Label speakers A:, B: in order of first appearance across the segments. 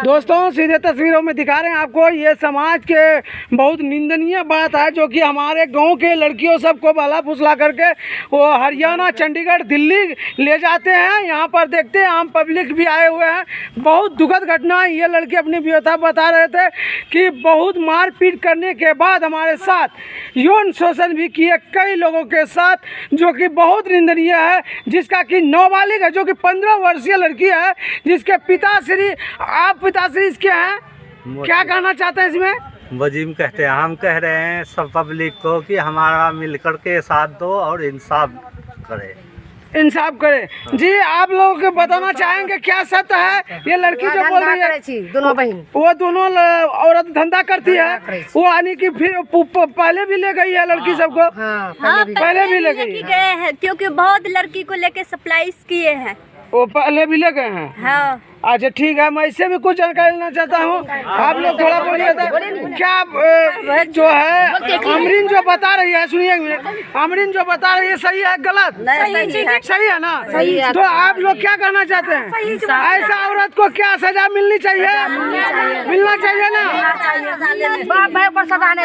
A: दोस्तों सीधे तस्वीरों में दिखा रहे हैं आपको, ये समाज के बहुत निंदनीय बात है जो कि हमारे गांव के लड़कियों सबको बहला फुसला करके वो हरियाणा, चंडीगढ़, दिल्ली ले जाते हैं। यहाँ पर देखते हैं आम पब्लिक भी आए हुए हैं। बहुत दुखद घटना है। ये लड़के अपनी व्यथा बता रहे थे कि बहुत मारपीट करने के बाद हमारे साथ यौन शोषण भी किए कई लोगों के साथ, जो कि बहुत निंदनीय है। जिसका कि नाबालिग है, जो कि 15 वर्षीय लड़की है, जिसके पिताश्री, आप पिताश्री इसके हैं, क्या कहना चाहते हैं इसमें?
B: वजीम कहते हैं। हम कह रहे हैं सब पब्लिक को कि हमारा मिलकर के साथ दो और इंसाफ करे।
A: इंसाफ करे। जी, आप लोग बताना चाहेंगे क्या सत्य है? ये लड़की जो बोल रही है,
C: दोनों बहन,
A: वो दोनों औरत धंधा करती है, वो यानी कि फिर पहले भी ले गई है लड़की सबको।
C: हाँ,
A: पहले भी ले गई
D: है, क्योंकि बहुत लड़की को लेके सप्लाई किए हैं।
A: वो पहले भी ले गए हैं।
D: हाँ।
A: अच्छा ठीक है, मैं इससे भी कुछ जानकारी लेना चाहता हूँ। आप लोग थोड़ा बोलिए था क्या जो है अमरीन जो बता रही है, सुनिए, अमरीन जो बता रही है सही है गलत? सही है ना? तो आप लोग क्या कहना चाहते हैं? ऐसा औरत को क्या सजा मिलनी चाहिए? मिलना चाहिए ना?
C: सजा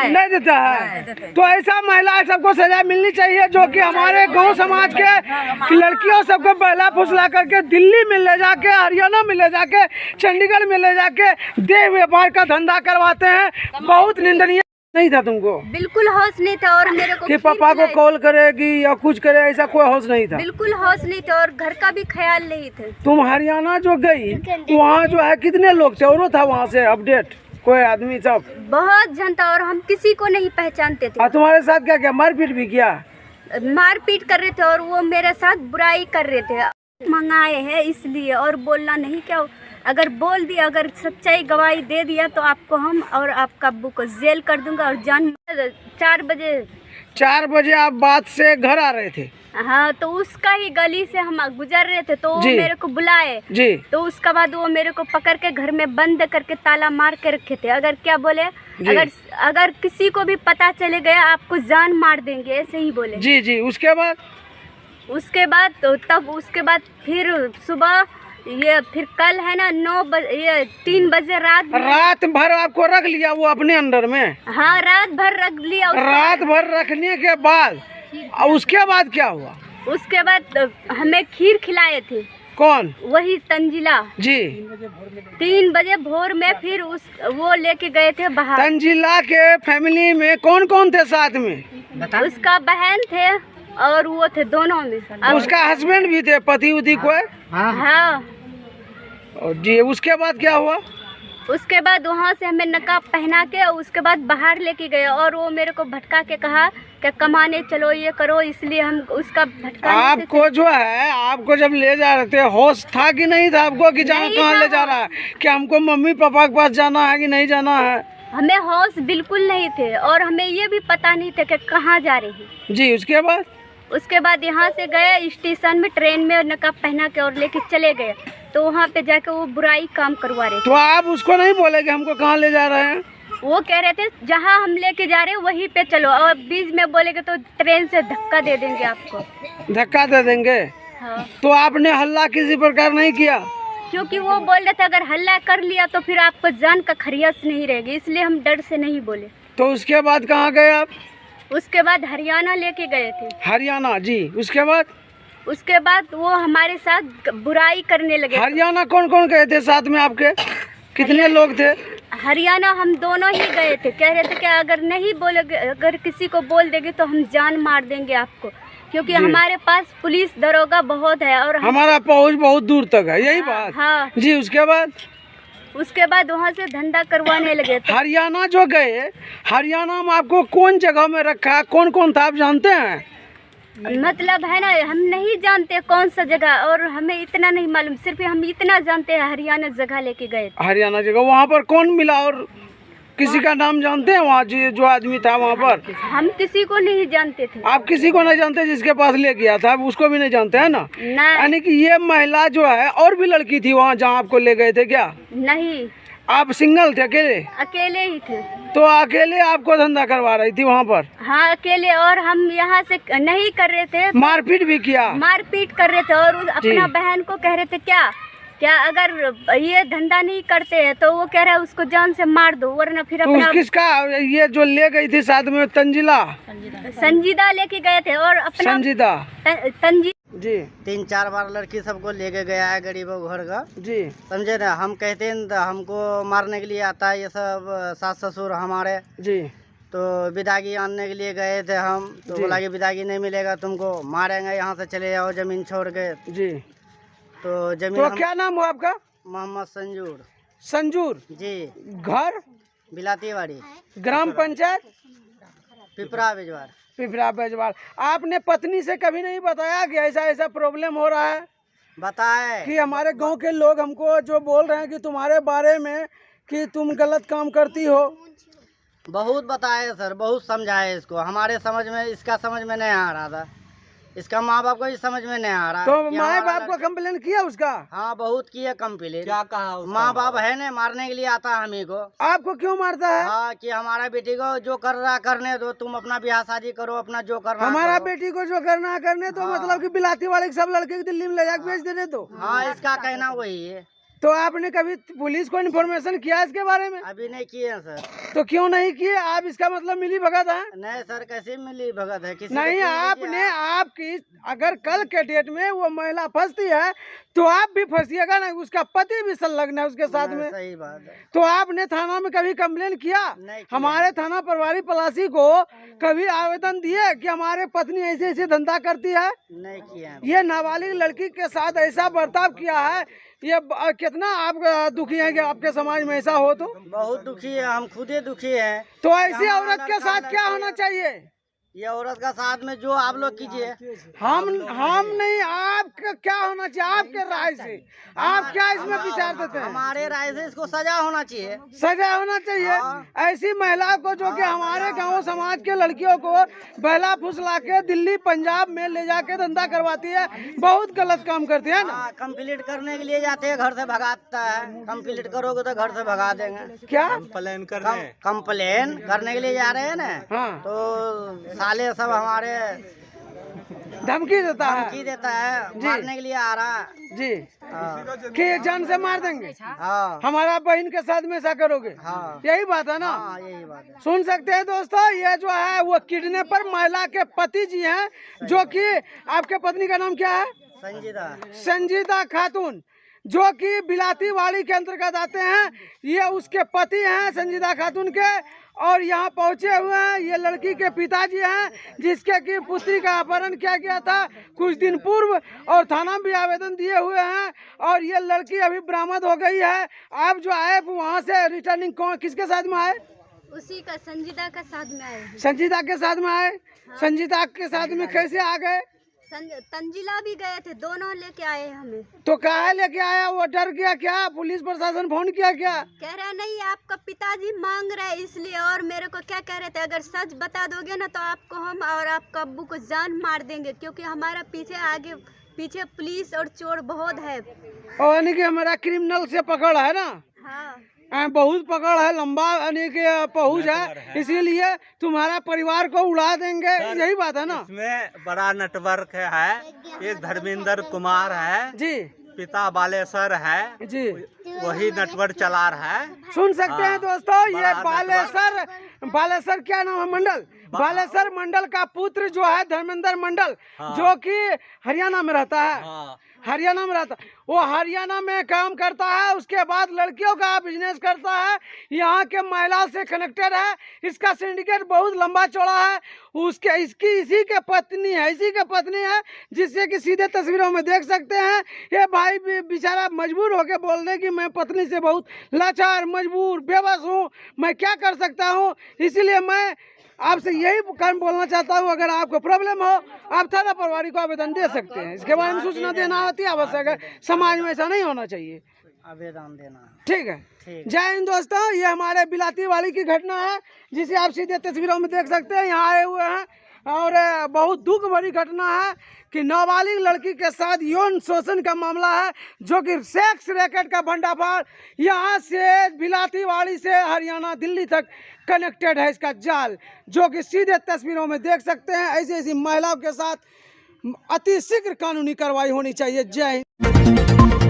C: नहीं
A: देता है तो ऐसा महिला सबको सजा मिलनी चाहिए, जो कि हमारे गाँव समाज के लड़कियों सबको बहला फुसला करके दिल्ली में ले जाके, हरियाणा में ले जाके, चंडीगढ़ में ले जाके देह व्यापार का धंधा करवाते हैं। बहुत निंदनीय। नहीं था तुमको? बिल्कुल होश नहीं था। और मेरे को कि पापा को कॉल करेगी या कुछ करे, ऐसा कोई होश नहीं था?
D: बिल्कुल होश नहीं था और घर का भी ख्याल नहीं था।
A: तुम हरियाणा जो गई, वहाँ जो है कितने लोग थे? और था वहाँ से अपडेट कोई आदमी? सब
D: बहुत जनता, और हम किसी को नहीं पहचानते थे।
A: तुम्हारे साथ क्या क्या मारपीट भी किया?
D: मारपीट कर रहे थे और वो मेरे साथ बुराई कर रहे थे। मंगाए हैं इसलिए, और बोलना नहीं। क्या अगर बोल दिया, अगर सच्चाई गवाही दे दिया तो आपको हम और आपका अब्बू को जेल कर दूंगा। और जान 4 बजे आप बात से घर आ रहे थे? हाँ, तो उसका ही गली से हम गुजर रहे थे तो वो मेरे को बुलाए जी। तो उसके बाद वो मेरे को पकड़ के घर में बंद करके ताला मार के रखे थे। अगर क्या बोले, अगर किसी को भी पता चले गया आपको जान मार देंगे, ऐसे ही बोले जी जी। उसके बाद फिर सुबह, ये फिर कल है ना 9 बजे, ये 3 बजे रात भर आपको रख लिया वो अपने अंडर में? हाँ, रात भर रख लिया। रात भर रखने के बाद उसके बाद क्या हुआ? उसके बाद हमें खीर खिलाए थे। कौन? वही तंजिला जी। 3 बजे भोर में फिर वो लेके गए थे बाहर। तंजिला के फैमिली में कौन कौन थे साथ में? उसका बहन थे और वो थे दोनों में। उसका हस्बैंड भी थे, पति उति कोई? हाँ जी। उसके बाद क्या हुआ? उसके बाद वहाँ से हमें नकाब पहना के उसके बाद बाहर लेके गए और वो मेरे को भटका के कहा कि कमाने चलो, ये करो, इसलिए हम उसका भटका। आपको जो है, आपको जब ले जा रहे थे होश था कि नहीं था आपको कि जहाँ कहाँ ले जा रहा है? कि हमको मम्मी पापा के पास जाना है कि नहीं जाना है? हमें होश बिल्कुल नहीं थे और हमें ये भी पता नहीं था कि कहाँ जा रहे हैं जी। उसके बाद यहाँ से गए स्टेशन में, ट्रेन में नकाब पहना के और लेके चले गए। तो वहाँ पे जाके वो बुराई काम करवा रहे थे। तो आप उसको नहीं बोले कि हमको कहाँ ले जा रहे हैं? वो कह रहे थे जहाँ हम लेके जा रहे हैं वहीं पे चलो, और बीच में बोलेगे तो ट्रेन से धक्का दे देंगे आपको। धक्का दे देंगे? हाँ। तो आपने हल्ला किसी प्रकार नहीं किया? क्योंकि वो बोल रहे थे अगर हल्ला कर लिया तो फिर आपको जान का खरियास नहीं रहेगी, इसलिए हम डर से नहीं बोले। तो उसके बाद कहाँ गए आप? उसके बाद हरियाणा लेके गए थे। हरियाणा जी। उसके बाद वो हमारे साथ बुराई करने लगे। हरियाणा कौन कौन गए थे साथ में आपके? कितने लोग थे? हरियाणा हम दोनों ही गए थे। कह रहे थे कि अगर नहीं बोलोगे, अगर किसी को बोल देंगे तो हम जान मार देंगे आपको, क्योंकि हमारे पास पुलिस दरोगा बहुत है और हमारा पहुंच बहुत दूर तक है, यही बात? हाँ जी। उसके बाद वहाँ से धंधा करवाने लगे थे। हरियाणा जो गए, हरियाणा में आपको कौन जगह में रखा, कौन कौन था आप जानते हैं? मतलब है ना, हम नहीं जानते कौन सा जगह, और हमें इतना नहीं मालूम, सिर्फ हम इतना जानते हैं हरियाणा जगह लेके गए। हरियाणा जगह, वहाँ पर कौन मिला? और
A: किसी का नाम जानते हैं वहाँ जो आदमी था वहाँ पर?
D: हम किसी को नहीं जानते थे।
A: आप किसी को नहीं जानते? जिसके पास ले गया था उसको भी नहीं जानते है ना? यानी कि ये महिला जो है और भी लड़की थी वहाँ जहाँ आपको ले गए थे क्या?
D: नहीं,
A: आप सिंगल थे?
D: अकेले ही थे।
A: तो अकेले आपको धंधा करवा रही थी वहाँ पर?
D: हाँ अकेले, और हम यहाँ से नहीं कर रहे थे।
A: मारपीट भी किया?
D: मारपीट कर रहे थे और अपना बहन को कह रहे थे क्या अगर ये धंधा नहीं करते हैं तो वो कह रहा है उसको जान से मार दो वरना फिर
A: तो
D: अपना।
A: किसका ये जो ले गई थी साथ में?
D: संजीदा लेके गए थे और अपना
A: संजीदा जी
E: 3-4 बार लड़की सबको लेके गया है गरीबों घर का जी, समझे ना। हम कहते हैं हमको मारने के लिए आता है ये सब सास ससुर हमारे जी। तो विदागी आनने के लिए गए थे हम, तो बोला कि विदागी नहीं मिलेगा तुमको, मारेंगे, यहाँ से चले जाओ जमीन छोड़ के जी। तो जमीन
A: तो क्या नाम हुआ आपका?
E: मोहम्मद संजूर।
A: संजूर जी। घर
E: बिलातीवाड़ी,
A: ग्राम पंचायत
E: पिपरा बिजवार।
A: पिपरा बिजवार। आपने पत्नी से कभी नहीं बताया कि ऐसा ऐसा प्रॉब्लम हो रहा है?
E: बताए
A: कि हमारे गांव के लोग हमको जो बोल रहे हैं कि तुम्हारे बारे में कि तुम गलत काम करती हो।
E: बहुत बताए सर, बहुत समझाए इसको, हमारे समझ में, इसका समझ में नहीं आ रहा था, इसका माँ बाप को ही समझ में नहीं आ रहा।
A: तो माँ बाप को कंप्लेन किया उसका?
E: हाँ बहुत किया कंप्लेन।
B: क्या कहा?
E: माँ बाप है ना, मारने के लिए आता है हमी को।
A: आपको क्यों मारता है?
E: हाँ कि हमारा बेटी को जो कर रहा करने दो, तुम अपना ब्याह शादी करो, अपना जो करना
A: हमारा बेटी को जो करना है करने दो। मतलब कि बिलाती वाले सब लड़के दिल्ली में ले जाकर बेच देने दो।
E: हाँ इसका कहना वही है।
A: तो आपने कभी पुलिस को इन्फॉर्मेशन किया इसके बारे में?
E: अभी नहीं किए हैं सर।
A: तो क्यों नहीं किए आप? इसका मतलब मिली भगत है?
E: नहीं सर, कैसे मिली भगत है? किसी
A: नहीं, आपने आपकी अगर कल के डेट में वो महिला फंसती है तो आप भी फंसिएगा ना, उसका पति भी संलग्न है उसके साथ में।
E: सही बात है।
A: तो आपने थाना में कभी कंप्लेन किया? हमारे थाना प्रभारी पलासी को कभी आवेदन दिए कि हमारे पत्नी ऐसे ऐसे धंधा करती है?
E: नहीं किया।
A: ये नाबालिग लड़की के साथ ऐसा बर्ताव किया है, ये कितना आप दुखी हैं कि आपके समाज में ऐसा हो? तो
E: बहुत दुखी है, हम खुद ही दुखी हैं।
A: तो ऐसी औरत के साथ क्या होना चाहिए?
E: ये औरत का साथ में जो आप लोग कीजिए।
A: हम नहीं, आपका क्या होना चाहिए? आपके राय से आप क्या इसमें विचार देते हैं?
E: हमारे राय से इसको सजा होना चाहिए।
A: सजा होना चाहिए। ऐसी महिला को जो कि हमारे गांव समाज के लड़कियों को बहला फुसला के दिल्ली पंजाब में ले जाके धंधा करवाती है, बहुत गलत काम करती है ना।
E: कंप्लीट करने के लिए जाते हैं, घर से भगाता है। कंप्लीट करोगे तो घर से भगा देंगे।
A: क्या
E: कंप्लेन करने के लिए जा रहे हैं ना? हाँ। तो साले सब हमारे
A: धमकी देता
E: है, मारने के लिए आ रहा
A: जी। कि जान से मार देंगे।
E: हाँ।
A: हमारा बहन के साथ में ऐसा करोगे?
E: हाँ।
A: यही बात है ना?
E: हाँ, यही बात है।
A: सुन सकते हैं दोस्तों, ये जो है वो किडनैपर महिला के पति जी हैं, जो कि आपके पत्नी का नाम क्या है? संजीदा खातून, जो कि बिलाती वाड़ी के अंतर्गत आते हैं। ये उसके पति हैं संजीदा खातून के, और यहाँ पहुँचे हुए हैं ये लड़की के पिताजी हैं, जिसके की पुत्री का अपहरण किया गया था कुछ दिन पूर्व, और थाना भी आवेदन दिए हुए हैं, और ये लड़की अभी बरामद हो गई है। आप जो आए वहाँ से रिटर्निंग किसके साथ में आए?
D: उसी का, संजीदा का साथ में आए।
A: संजीदा के साथ में आए? हाँ। संजीदा के साथ में कैसे आ गए?
D: तंजिला भी गए थे, दोनों लेके आए हमें।
A: तो कहाँ लेके आया? वो डर गया क्या? पुलिस प्रशासन फोन किया क्या?
D: कह रहा नहीं, आपका पिताजी मांग रहे इसलिए। और मेरे को क्या कह रहे थे, अगर सच बता दोगे ना तो आपको हम और आपका अब्बू को जान मार देंगे, क्योंकि हमारा पीछे पुलिस और चोर बहुत है।
A: और यानी कि हमारा क्रिमिनल से पकड़ है ना?
D: हाँ,
A: बहुत पकड़ है, लंबा यानी कि पहुँच है, इसीलिए तुम्हारा परिवार को उड़ा देंगे। यही बात है ना?
B: इसमें बड़ा नेटवर्क है। एक धर्मेंद्र कुमार है जी, पिता बालेश्वर है जी, वही नेटवर्क चला रहा है।
A: सुन सकते हैं दोस्तों, ये बालेश्वर क्या नाम है? मंडल। बालेश्वर मंडल का पुत्र जो है धर्मेंद्र मंडल, जो कि हरियाणा में रहता है। हरियाणा में रहता, वो हरियाणा में काम करता है, उसके बाद लड़कियों का बिजनेस करता है, यहाँ के महिलाओं से कनेक्टेड है। इसका सिंडिकेट बहुत लंबा चौड़ा है। इसी के पत्नी है, जिससे कि सीधे तस्वीरों में देख सकते हैं। ये भाई बेचारा मजबूर होके बोलने की मैं पत्नी से बहुत लाचार, मजबूर, बेबस हूँ, मैं क्या कर सकता हूँ, इसलिए मैं आपसे यही काम बोलना चाहता हूँ, अगर आपको प्रॉब्लम हो आप थाना प्रभारी को आवेदन दे सकते हैं। इसके बारे में सूचना देना अति आवश्यक है, समाज में ऐसा नहीं होना चाहिए,
E: आवेदन देना।
A: ठीक है। जय हिंद दोस्तों, ये हमारे बिलाती वाली की घटना है जिसे आप सीधे तस्वीरों में देख सकते हैं, यहाँ आए हुए हैं। और बहुत दुख भरी घटना है कि नाबालिग लड़की के साथ यौन शोषण का मामला है, जो कि सेक्स रैकेट का भंडाफोड़ यहाँ से बिलातीवाड़ी से हरियाणा दिल्ली तक कनेक्टेड है इसका जाल, जो कि सीधे तस्वीरों में देख सकते हैं। ऐसी ऐसी महिलाओं के साथ अति शीघ्र कानूनी कार्रवाई होनी चाहिए। जय हिंद।